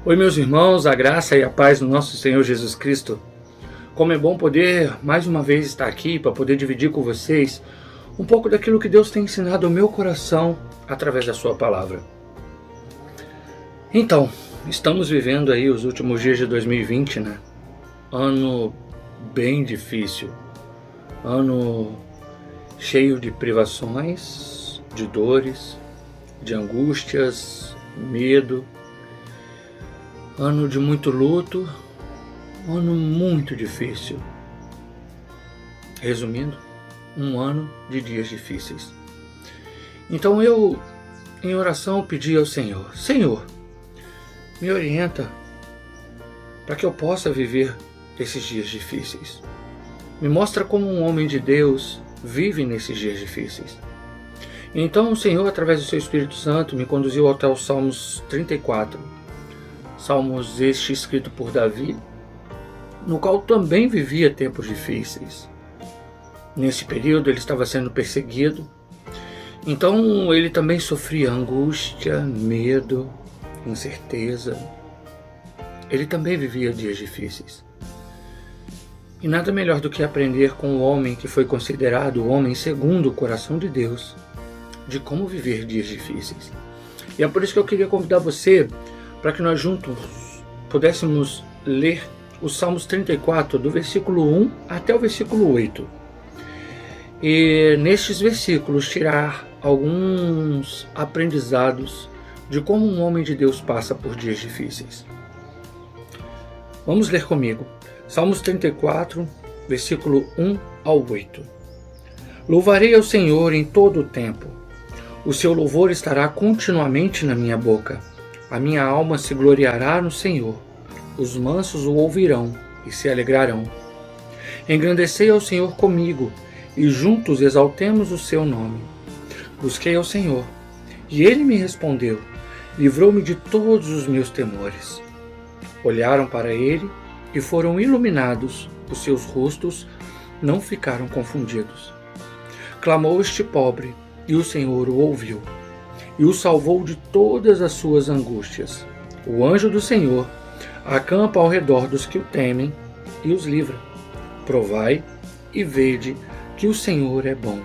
Oi, meus irmãos, a graça e a paz do nosso Senhor Jesus Cristo. Como é bom poder mais uma vez estar aqui para poder dividir com vocês um pouco daquilo que Deus tem ensinado ao meu coração através da sua palavra. Então, estamos vivendo aí os últimos dias de 2020, né? Ano bem difícil, ano cheio de privações, de dores, de angústias, medo, ano de muito luto, ano muito difícil. Resumindo, um ano de dias difíceis. Então eu, em oração, pedi ao Senhor: Senhor, me orienta para que eu possa viver esses dias difíceis. Me mostra como um homem de Deus vive nesses dias difíceis. Então o Senhor, através do seu Espírito Santo, me conduziu até os Salmos 34. Salmos este escrito por Davi, no qual também vivia tempos difíceis. Nesse período ele estava sendo perseguido, então ele também sofria angústia, medo, incerteza. Ele também vivia dias difíceis. E nada melhor do que aprender com o homem que foi considerado o homem segundo o coração de Deus, de como viver dias difíceis. E é por isso que eu queria convidar você para que nós juntos pudéssemos ler os Salmos 34, do versículo 1 até o versículo 8. E nestes versículos tirar alguns aprendizados de como um homem de Deus passa por dias difíceis. Vamos ler comigo. Salmos 34, versículo 1 ao 8. Louvarei ao Senhor em todo o tempo. O seu louvor estará continuamente na minha boca. A minha alma se gloriará no Senhor. Os mansos o ouvirão e se alegrarão. Engrandecei ao Senhor comigo, e juntos exaltemos o seu nome. Busquei ao Senhor, e ele me respondeu, livrou-me de todos os meus temores. Olharam para ele e foram iluminados, os seus rostos não ficaram confundidos. Clamou este pobre, e o Senhor o ouviu, e o salvou de todas as suas angústias. O anjo do Senhor acampa ao redor dos que o temem e os livra. Provai e vede que o Senhor é bom,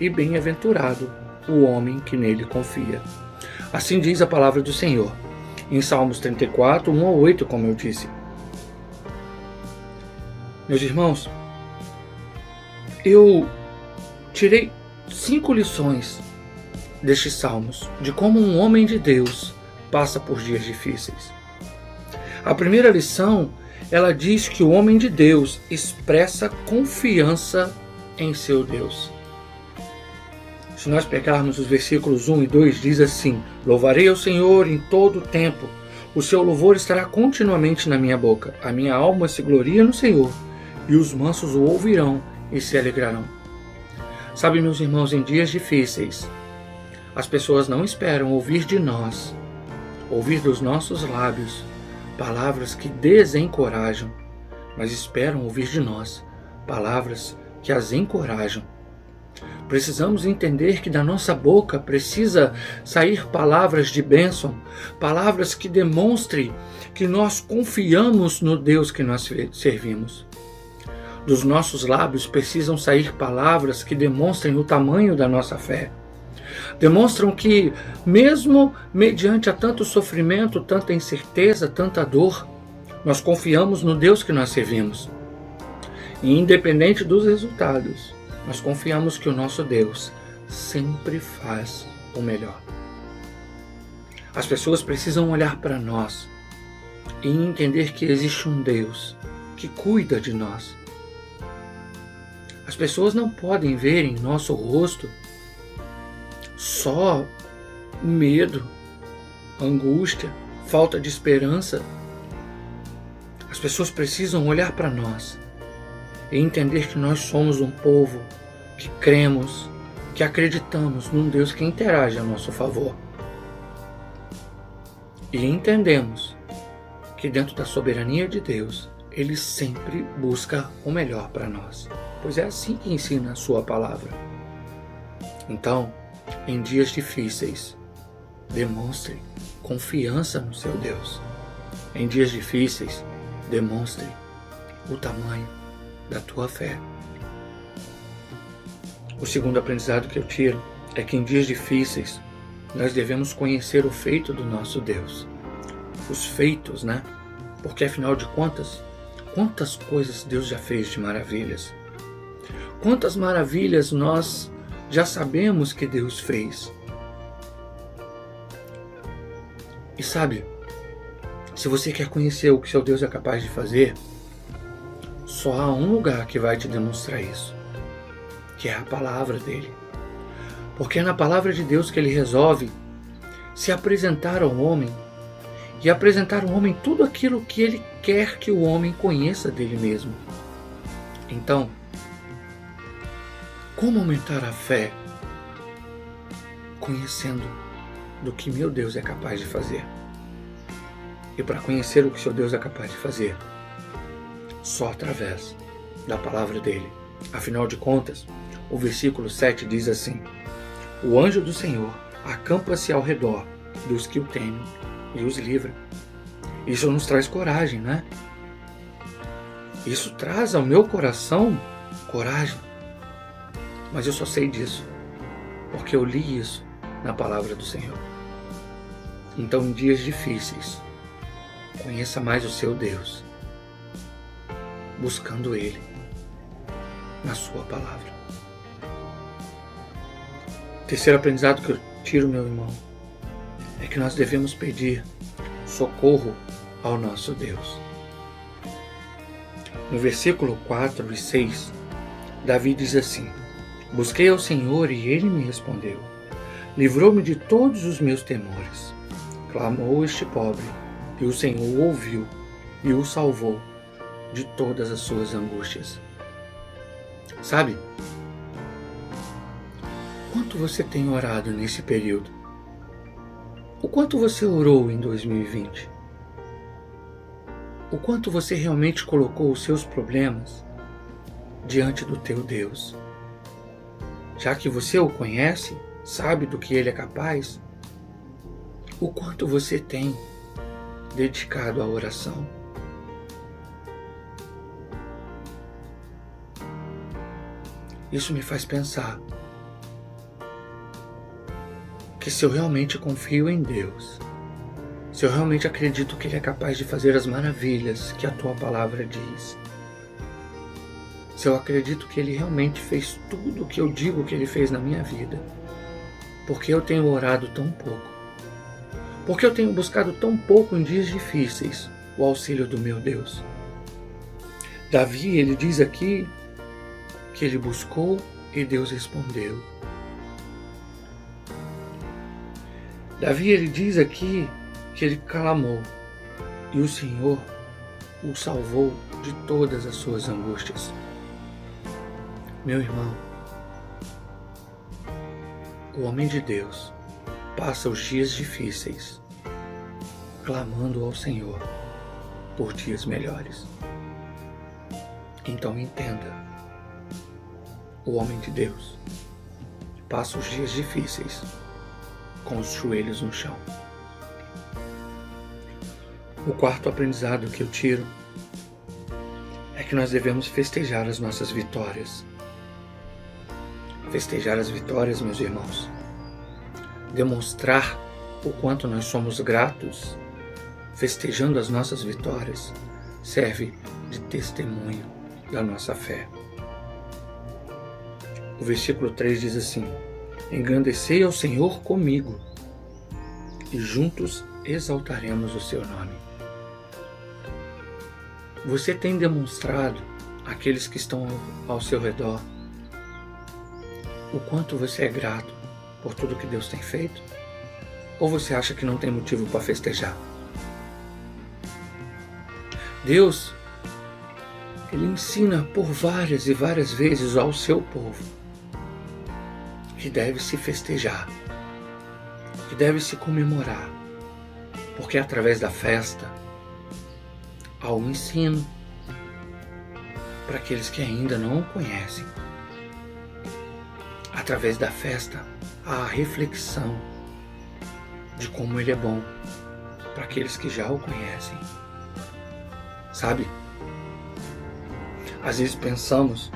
e bem-aventurado o homem que nele confia. Assim diz a palavra do Senhor, em Salmos 34, 1 ao 8, como eu disse. Meus irmãos, eu tirei 5 lições destes salmos, de como um homem de Deus passa por dias difíceis. A primeira lição, ela diz que o homem de Deus expressa confiança em seu Deus. Se nós pegarmos os versículos 1 e 2, diz assim: Louvarei ao Senhor em todo o tempo, o seu louvor estará continuamente na minha boca. A minha alma se gloria no Senhor, e os mansos o ouvirão e se alegrarão. Sabe, meus irmãos, em dias difíceis, as pessoas não esperam ouvir de nós, ouvir dos nossos lábios, palavras que desencorajam, mas esperam ouvir de nós palavras que as encorajam. Precisamos entender que da nossa boca precisa sair palavras de bênção, palavras que demonstrem que nós confiamos no Deus que nós servimos. Dos nossos lábios precisam sair palavras que demonstrem o tamanho da nossa fé. Demonstram que, mesmo mediante a tanto sofrimento, tanta incerteza, tanta dor, nós confiamos no Deus que nós servimos. E independente dos resultados, nós confiamos que o nosso Deus sempre faz o melhor. As pessoas precisam olhar para nós e entender que existe um Deus que cuida de nós. As pessoas não podem ver em nosso rosto só medo, angústia, falta de esperança. As pessoas precisam olhar para nós e entender que nós somos um povo que cremos, que acreditamos num Deus que interage a nosso favor. E entendemos que dentro da soberania de Deus, Ele sempre busca o melhor para nós, pois é assim que ensina a sua palavra. Então, em dias difíceis, demonstre confiança no seu Deus. Em dias difíceis, demonstre o tamanho da tua fé. O segundo aprendizado que eu tiro é que em dias difíceis nós devemos conhecer o feito do nosso Deus. Os feitos, né? Porque afinal de contas, quantas coisas Deus já fez de maravilhas? Quantas maravilhas nós já sabemos que Deus fez? E sabe, se você quer conhecer o que seu Deus é capaz de fazer, só há um lugar que vai te demonstrar isso, que é a palavra dele. Porque é na palavra de Deus que ele resolve se apresentar ao homem e apresentar ao homem tudo aquilo que ele quer que o homem conheça dele mesmo. Então, como aumentar a fé? Conhecendo do que meu Deus é capaz de fazer. E para conhecer o que seu Deus é capaz de fazer, só através da palavra dele. Afinal de contas, o versículo 7 diz assim: o anjo do Senhor acampa-se ao redor dos que o temem e os livra. Isso nos traz coragem, né? Isso traz ao meu coração coragem. Mas eu só sei disso porque eu li isso na palavra do Senhor. Então, em dias difíceis, conheça mais o seu Deus, buscando Ele na sua palavra. Terceiro aprendizado que eu tiro, meu irmão, é que nós devemos pedir socorro ao nosso Deus. No versículo 4 e 6, Davi diz assim: busquei ao Senhor e Ele me respondeu. Livrou-me de todos os meus temores. Clamou este pobre, e o Senhor ouviu e o salvou de todas as suas angústias. Sabe? Quanto você tem orado nesse período? O quanto você orou em 2020? O quanto você realmente colocou os seus problemas diante do teu Deus? Já que você o conhece, sabe do que Ele é capaz, o quanto você tem dedicado à oração? Isso me faz pensar que se eu realmente confio em Deus, se eu realmente acredito que Ele é capaz de fazer as maravilhas que a Tua palavra diz, se eu acredito que Ele realmente fez tudo o que eu digo que Ele fez na minha vida, porque eu tenho orado tão pouco, porque eu tenho buscado tão pouco em dias difíceis o auxílio do meu Deus. Davi, ele diz aqui que ele buscou e Deus respondeu. Davi, ele diz aqui que ele clamou e o Senhor o salvou de todas as suas angústias. Meu irmão, o homem de Deus passa os dias difíceis clamando ao Senhor por dias melhores. Então entenda, o homem de Deus passa os dias difíceis com os joelhos no chão. O quarto aprendizado que eu tiro é que nós devemos festejar as nossas vitórias. Festejar as vitórias, meus irmãos. Demonstrar o quanto nós somos gratos, festejando as nossas vitórias, serve de testemunho da nossa fé. O versículo 3 diz assim: engrandecei ao Senhor comigo, e juntos exaltaremos o seu nome. Você tem demonstrado àqueles que estão ao seu redor o quanto você é grato por tudo que Deus tem feito? Ou você acha que não tem motivo para festejar? Deus, Ele ensina por várias e várias vezes ao seu povo que deve se festejar, que deve se comemorar, porque através da festa há um ensino para aqueles que ainda não o conhecem. Através da festa há a reflexão de como Ele é bom para aqueles que já o conhecem. sabe? Às vezes pensamos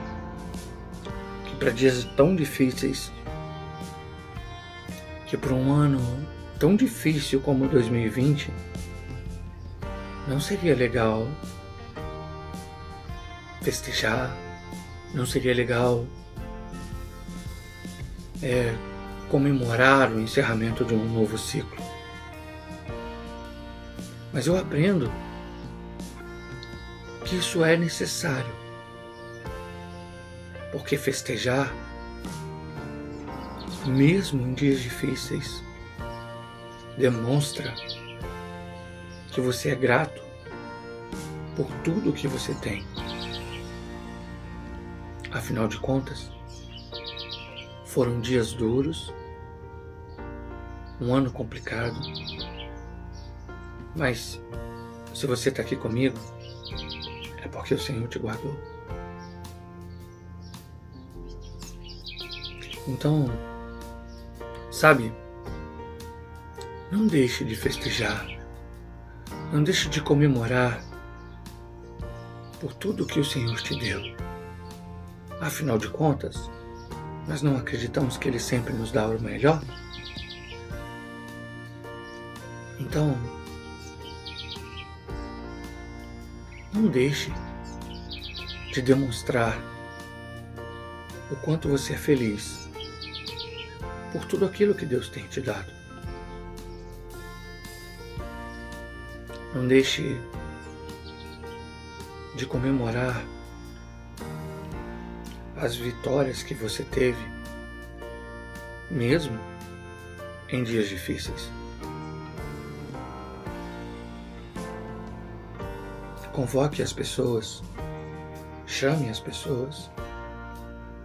que para dias tão difíceis, que para um ano tão difícil como 2020, não seria legal festejar, não seria legal comemorar o encerramento de um novo ciclo. Mas eu aprendo que isso é necessário, porque festejar, mesmo em dias difíceis, demonstra que você é grato por tudo que você tem. Afinal de contas, foram dias duros, um ano complicado, mas se você está aqui comigo, é porque o Senhor te guardou. Então, sabe, não deixe de festejar, não deixe de comemorar por tudo que o Senhor te deu. Afinal de contas, nós não acreditamos que Ele sempre nos dá o melhor? Então, não deixe de demonstrar o quanto você é feliz por tudo aquilo que Deus tem te dado. Não deixe de comemorar as vitórias que você teve, mesmo em dias difíceis. Convoque as pessoas, chame as pessoas,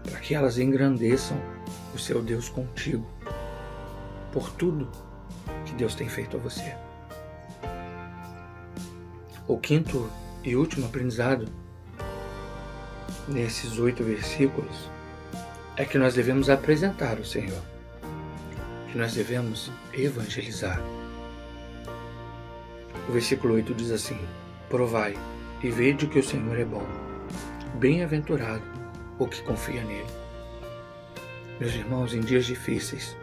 para que elas engrandeçam o seu Deus contigo, por tudo que Deus tem feito a você. O quinto e último aprendizado nesses 8 versículos é que nós devemos apresentar o Senhor, que nós devemos evangelizar. O versículo 8 diz assim: provai e vede que o Senhor é bom, bem-aventurado o que confia nele. Meus irmãos, em dias difíceis,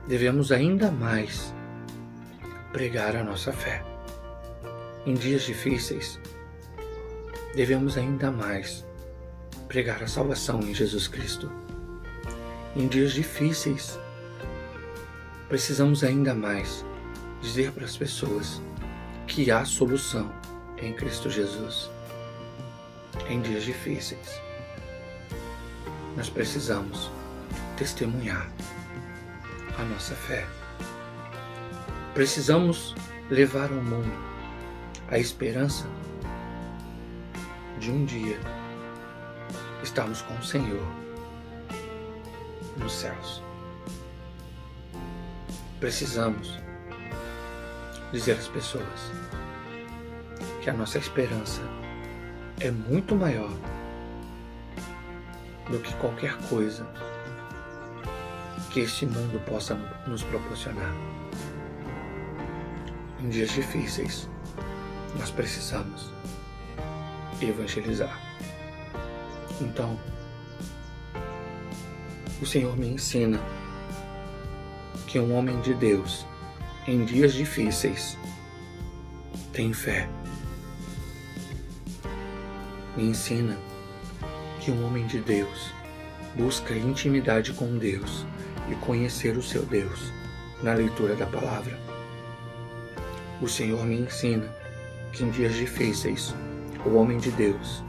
devemos ainda mais pregar a nossa fé. Em dias difíceis, devemos ainda mais pregar a salvação em Jesus Cristo. Em dias difíceis, precisamos ainda mais dizer para as pessoas que há solução em Cristo Jesus. Em dias difíceis, nós precisamos testemunhar a nossa fé. Precisamos levar ao mundo a esperança de um dia estarmos com o Senhor nos céus. Precisamos dizer às pessoas que a nossa esperança é muito maior do que qualquer coisa que este mundo possa nos proporcionar. Em dias difíceis, nós precisamos evangelizar. Então, o Senhor me ensina que um homem de Deus, em dias difíceis, tem fé. Me ensina que um homem de Deus busca intimidade com Deus e conhecer o seu Deus na leitura da palavra. O Senhor me ensina que em dias difíceis, o homem de Deus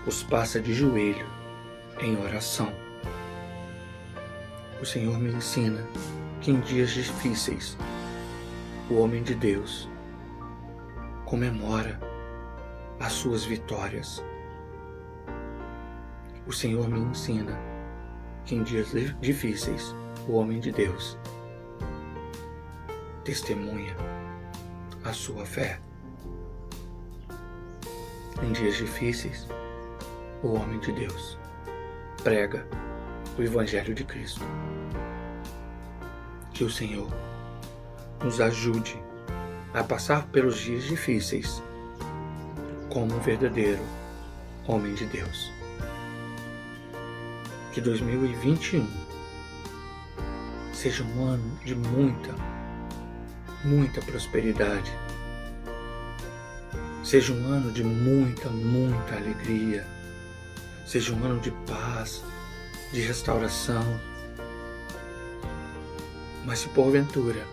os passa de joelho em oração. O Senhor me ensina que em dias difíceis, o homem de Deus comemora as suas vitórias. O Senhor me ensina que em dias difíceis, o homem de Deus testemunha a sua fé. Em dias difíceis, o homem de Deus prega o Evangelho de Cristo. Que o Senhor nos ajude a passar pelos dias difíceis como um verdadeiro homem de Deus. Que 2021 seja um ano de muita prosperidade. Seja um ano de muita alegria. Seja um ano de paz, de restauração. Mas se porventura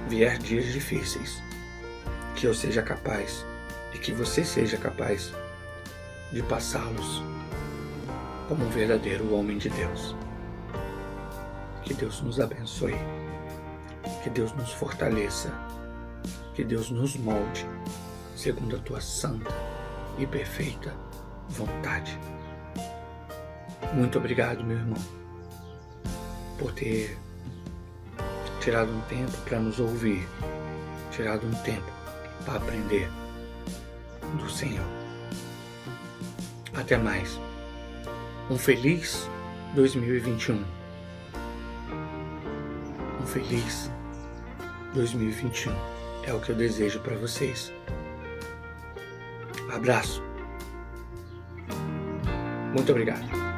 vier dias difíceis, que eu seja capaz e que você seja capaz de passá-los como um verdadeiro homem de Deus. Que Deus nos abençoe, que Deus nos fortaleça, que Deus nos molde segundo a tua santa e perfeita vontade. Muito obrigado, meu irmão, por ter tirado um tempo para nos ouvir, tirado um tempo para aprender do Senhor. Até mais. Um feliz 2021. Um feliz 2021 é o que eu desejo para vocês. Abraço. Muito obrigado.